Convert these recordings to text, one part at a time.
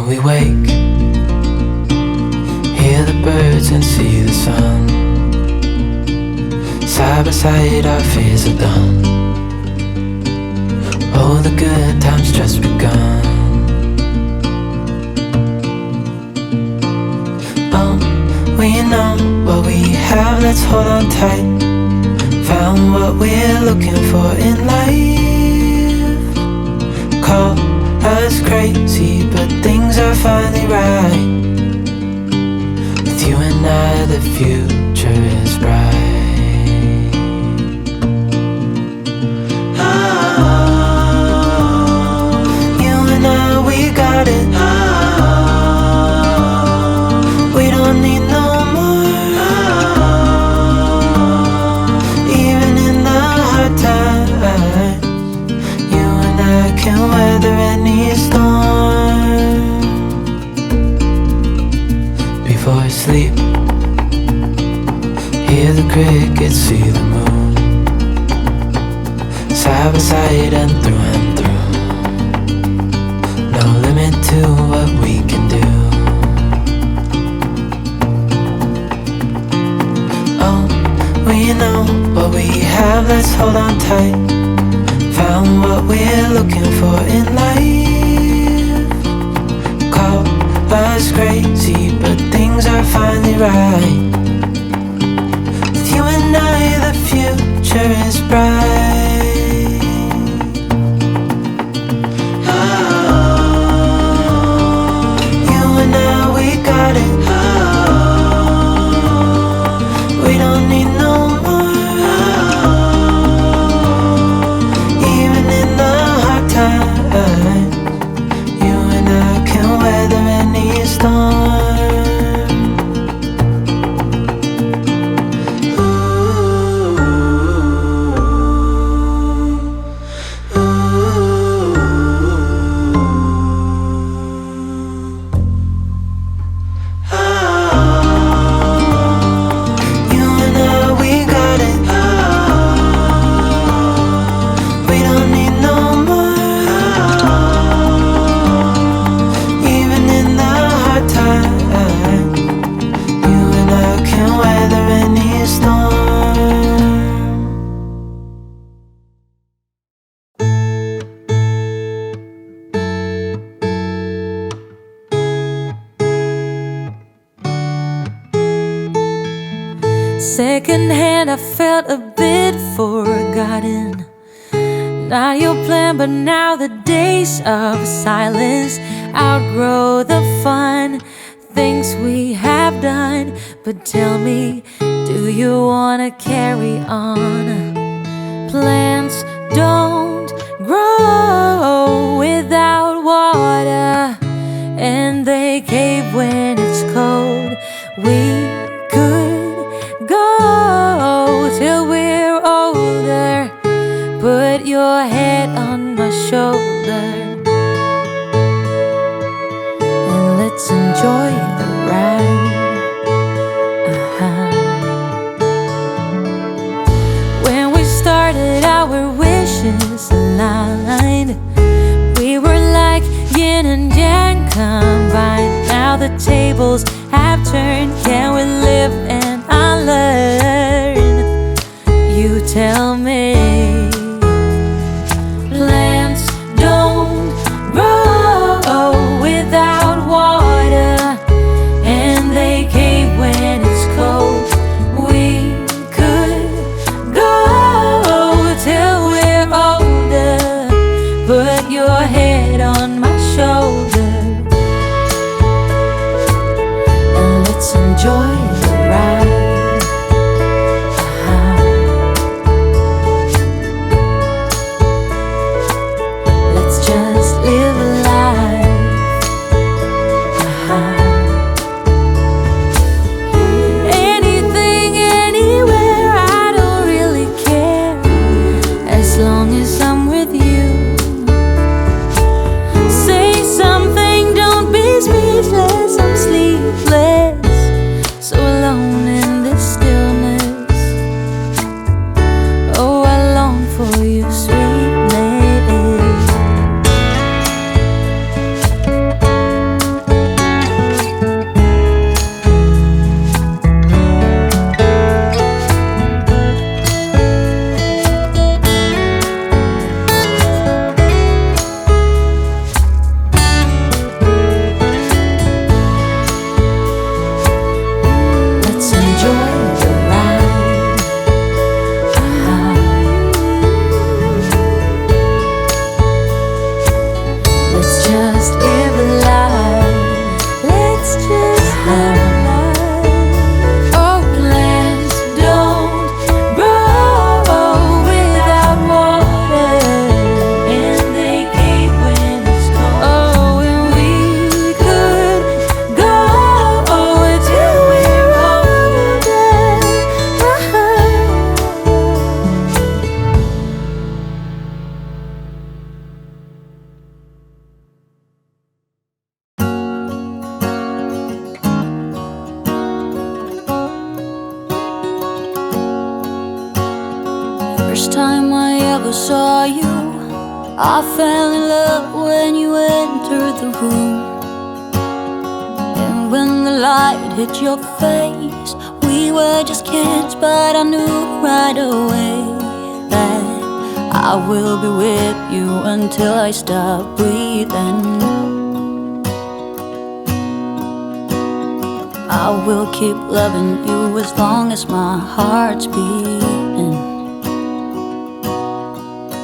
we wake, hear the birds and see the sun. Side by side our fears are done. Oh, the good times just begun. Oh, we know what we have, let's hold on tight. Found what we're looking for in life. Call us crazy, but things are finally right. With you and I, the future is bright. Got it. We don't need no more. Even in the hard times, you and I can weather any storm. Before I sleep, hear the crickets, see the moon. Side by side and through and through. No limit to what we can do. Oh, we know what we have, let's hold on tight. Found what we're looking for in life. Call us crazy, but things are finally right. With you and I, the future is bright. Got it. We don't need no more. Even in the hard times, you and I can weather any storm. Secondhand, I felt a bit forgotten. Not your plan, but now the days of silence outgrow the fun things we have done. But tell me, do you wanna carry on? Plants don't grow without water, and they cave when it's cold. We could go till we're older. Put your head on my shoulder and let's enjoy the ride. When we started, our wishes aligned. We were like yin and yang combined. Now the tables have turned. Can we live and unlearn? You tell me. Plants don't grow without water, and they cave when it's cold. We could go till we're older. Put your head on my shoulder and let's enjoy the ride. First time I ever saw you, I fell in love when you entered the room. And when the light hit your face, we were just kids, but I knew right away that I will be with you until I stop breathing. I will keep loving you as long as my heart's beating.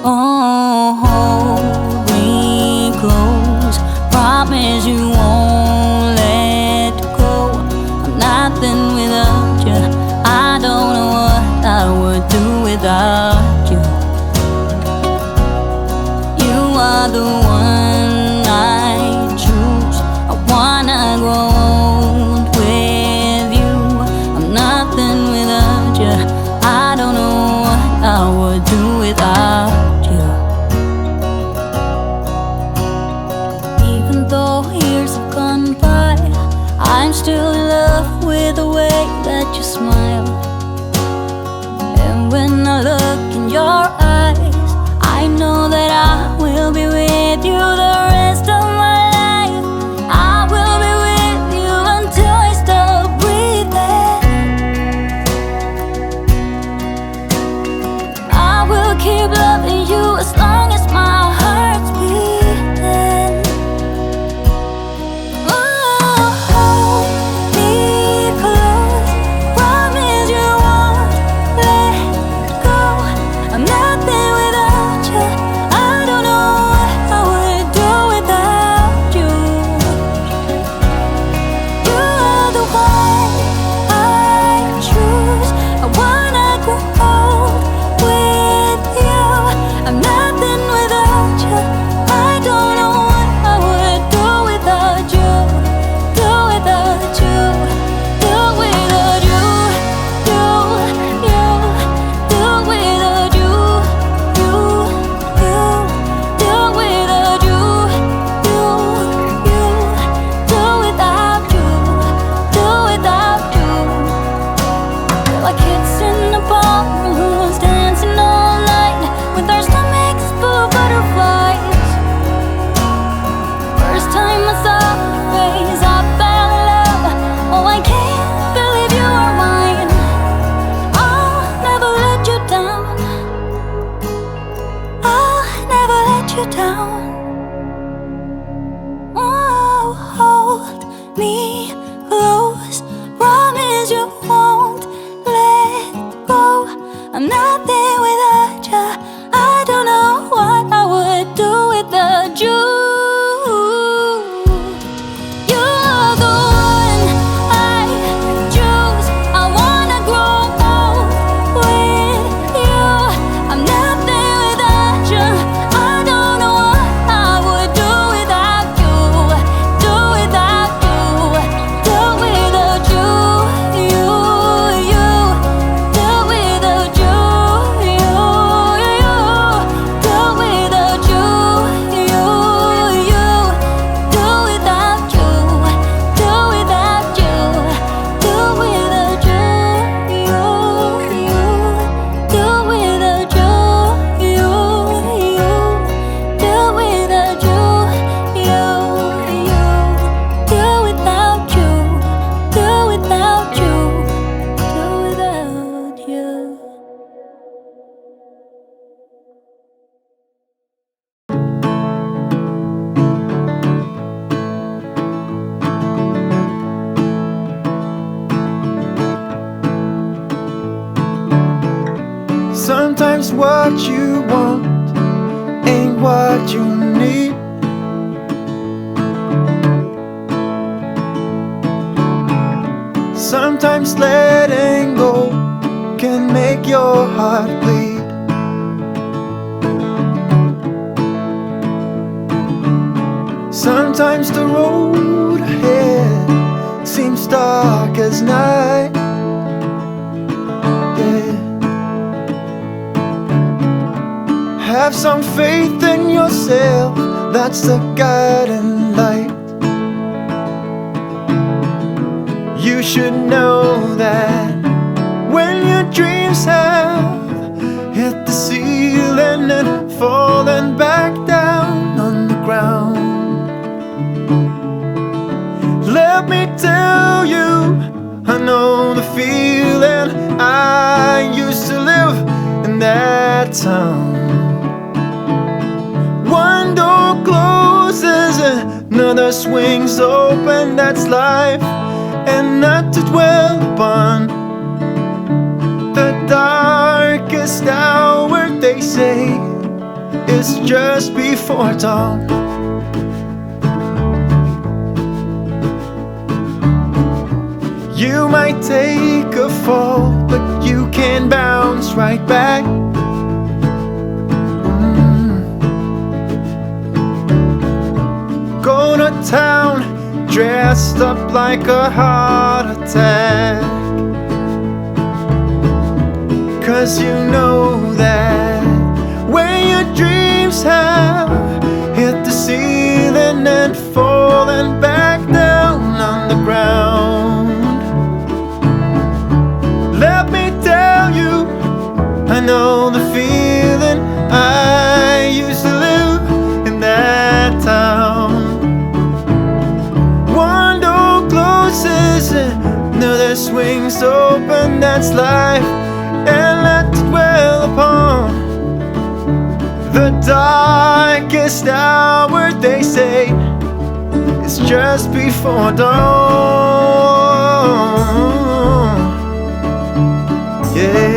Oh, hold me close, promise you won't let go. I'm nothing without you, I don't know what I would do without you. You are the one I choose, I wanna grow old with you. I'm nothing without you, I don't know what I would do without you. I'm still in love with the way that you smile. And when I look in your eyes, I know that I will be with you the rest of my life. I will be with you until I stop breathing. I will keep loving you as long as my heart's beating. Sometimes what you want ain't what you need. Sometimes letting go can make your heart bleed. Sometimes the road ahead seems dark as night. Have some faith in yourself, that's the guiding light. You should know that when your dreams have hit the town. One door closes, another swings open. That's life, and not to dwell upon the darkest hour, they say, is just before dawn. You might take a fall, but you can bounce right back. Go to town dressed up like a heart attack, 'cause you know that when your dreams have hit the ceiling and fallen back down on the ground, let me tell you, I know the feeling. I used to live in that town. One door closes, another swings open. That's life, and not to dwell upon the darkest hour, they say, is just before dawn. Yeah.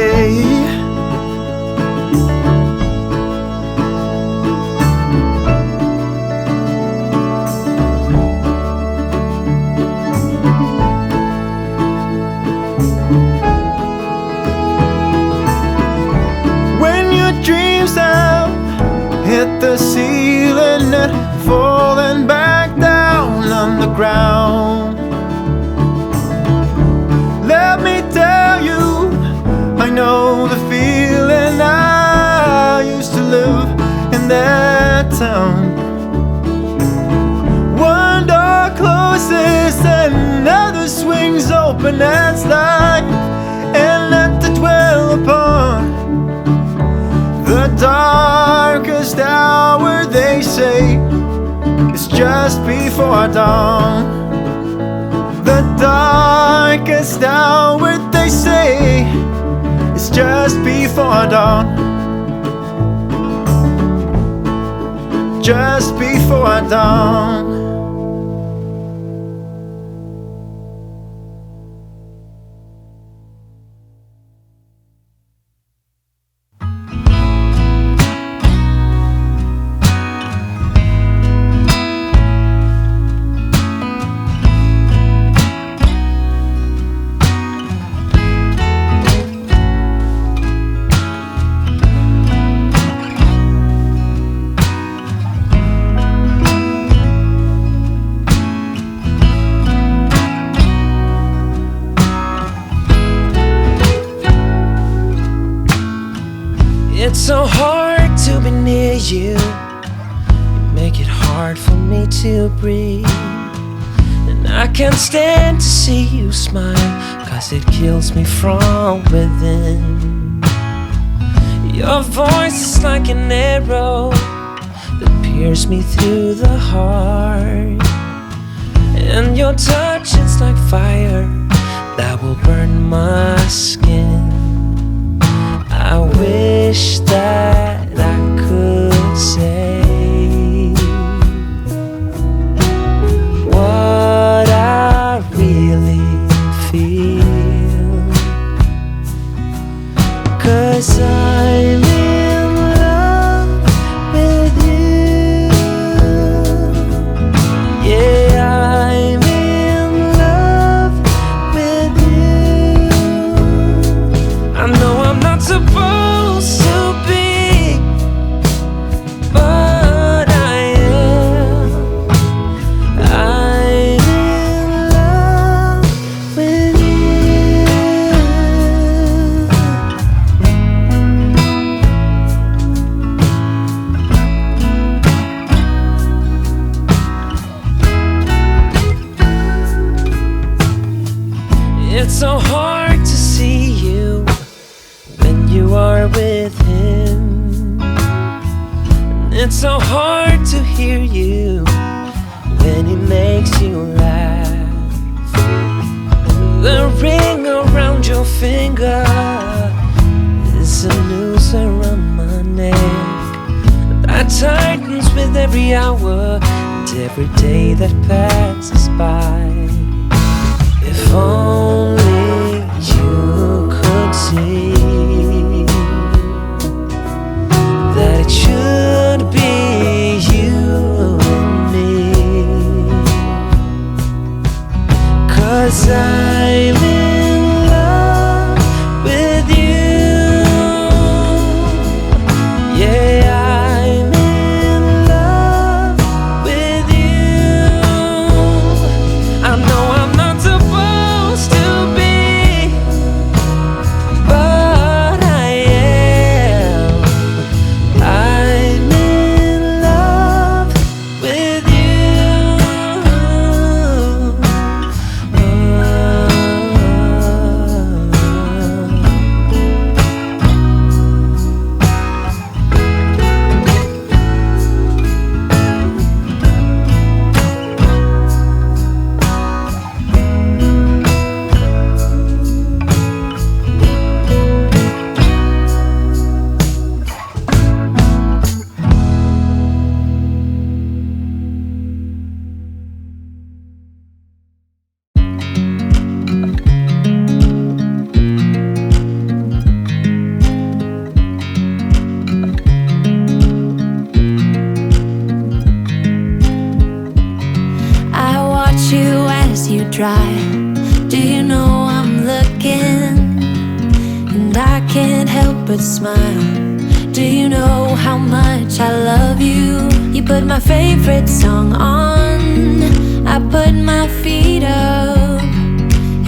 Hit the ceiling and falling back down on the ground. Let me tell you, I know the feeling. I used to live in that town. One door closes and another swings open. That's life, and not to dwell upon the darkest hour, they say, is just before dawn. The darkest hour, they say, is just before dawn. Just before dawn. It's so hard to be near you. You make it hard for me to breathe. And I can't stand to see you smile, 'cause it kills me from within. Your voice is like an arrow that pierces me through the heart. And your touch is like fire that will burn my skin. I wish that I could say what I really feel, 'cause I'm in love with you. Yeah, I'm in love with you. I know I'm not supposed to be, but I am. I'm in love with you. It's so hard to see you when you are with him. And it's so hard to hear you when he makes you laugh. The ring around your finger is a noose around around my neck that tightens with every hour and every day that passes by. If only you could see that it should be you and me, 'cause I'm in love with you. Yeah, I'm in love with you. I know I'm not supposed to be, but I am. I'm in love with you. I watch you as you drive. Do you know I'm looking? And I can't help but smile. Do you know how much I love you? You put my favorite song on, I put my feet up,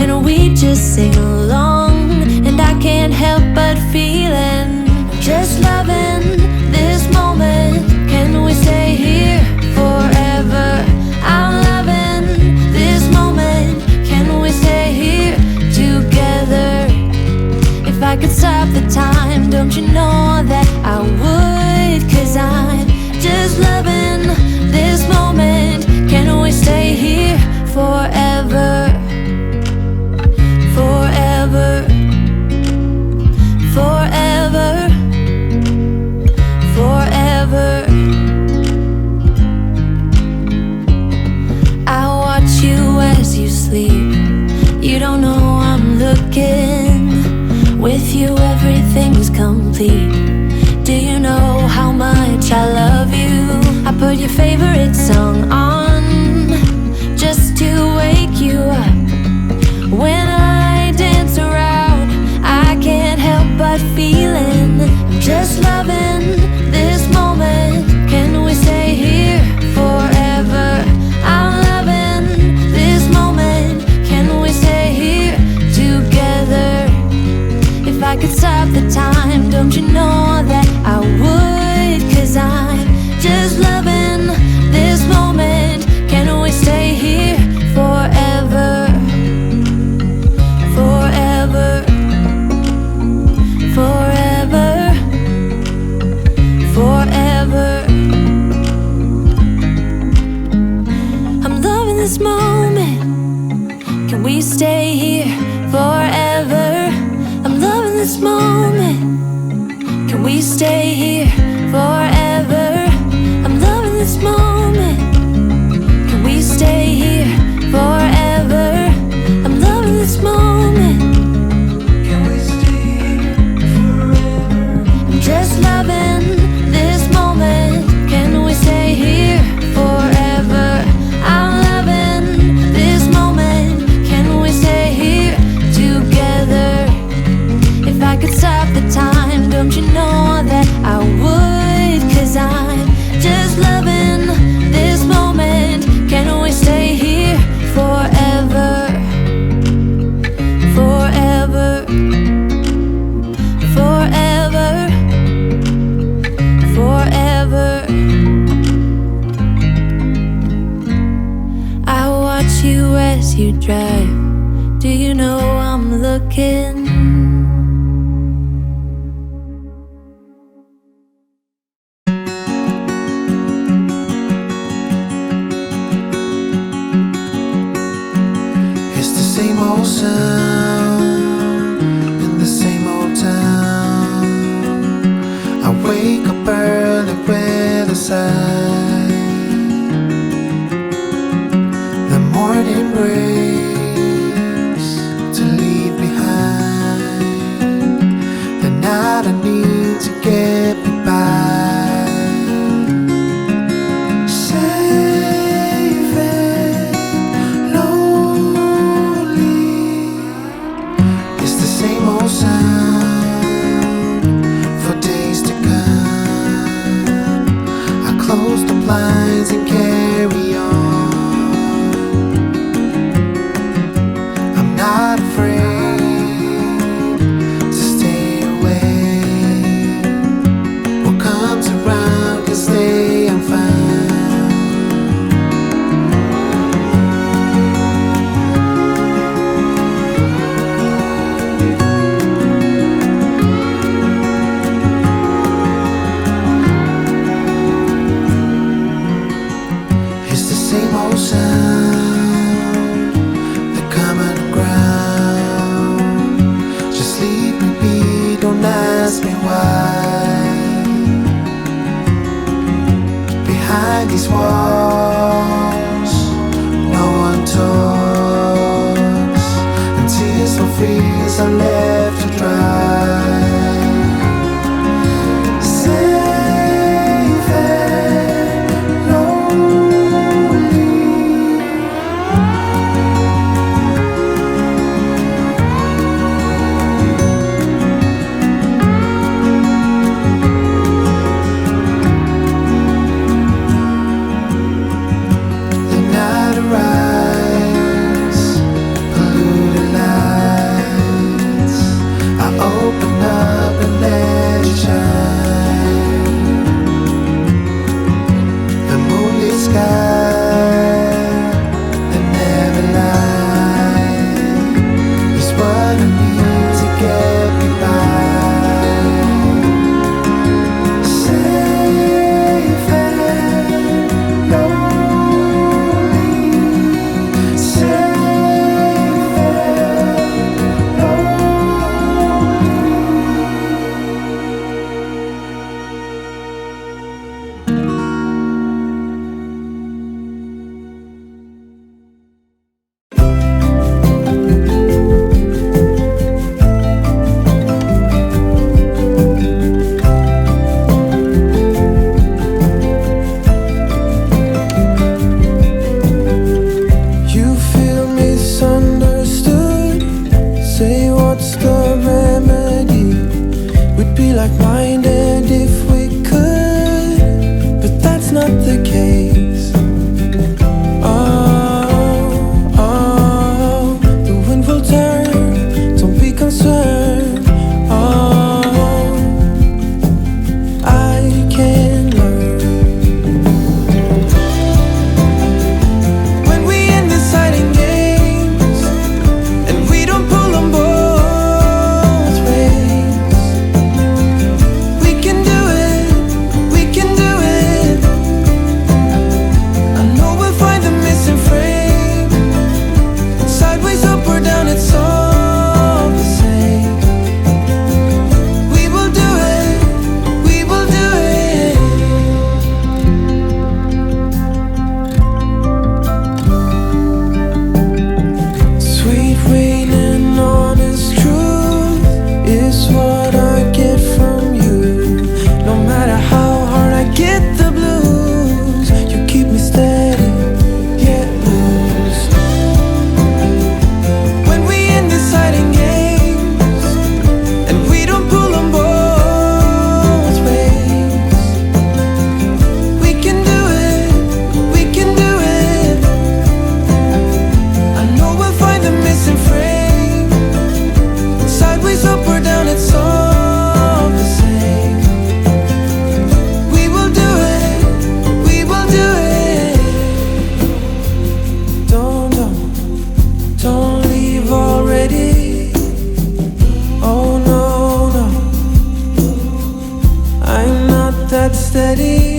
and we just sing along. And I can't help but feeling, just loving this moment. Can we stay here forever? I'm loving this moment. Can we stay here together? If I could stop the time, don't you know that I would? 'Cause I'm just loving this moment. Can we stay here forever? Forever. Forever. Forever. I watch you as you sleep. You don't know I'm looking. With you everything's complete. Do you know how much I love you? I put your favorite song on just to wake you up. When I dance around, I can't help but feeling, just loving this moment. Can we stay here forever? I'm loving this moment. Can we stay here together? If I could stop the time, don't you know that I would? 'Cause I'm just loving this moment. Can we stay here forever? Forever. Forever. Forever. I'm loving this moment. Can we stay here forever? I'm loving this moment. Can we stay here forever? I'm loving this moment. Can we stay here forever? I'm loving this moment. Can we stay here forever? I'm just loving this moment. Can we stay here forever? I'm loving this moment. Can we stay here together? If I could stop the time, don't you know that I would? 'Cause I'm just loving this moment. Can we stay here forever? Forever. Forever. Forever. I watch you as you drive. Do you know I'm looking? It's the same old sound in the same old town. I wake up early with a sigh. The morning breaks to leave behind the night I need to get me by. Safe and lonely, it's the same old sound for days to come. I close the blinds and carry on. I'm not afraid to stay away. What comes around can stay, I'm fine. It's the same old sound, the common ground. Just leave me be, don't ask me why. Behind these walls, no one talks, and tears for fears are left to dry. Safe and lonely, the night arrives, polluted lights. I open up and let it shine. The moonlit sky, the never light, is what I need to get me by. Safe and lonely, safe and you feel misunderstood. Say what's the remedy? We'd be like-minded if we could, but that's not the case. Oh, the wind will turn, don't be concerned. Oh, I can learn. When we end the hiding games and we don't pull on both ways, we can do it, we can do it. I know we'll find the missing frame. Sideways, up or down, it's all the same. We will do it, we will do it. Sweet rain and honest truth is what I get from you. No matter how hard I get the blues, you keep me steady, yet loose. When we end this hiding games and we don't pull on both ways, we can do it, we can do it. I know we'll find the missing frame. Sideways, up or down, it's all the same. We will do it, we will do it. Don't leave already. Oh no, no, I'm not that steady.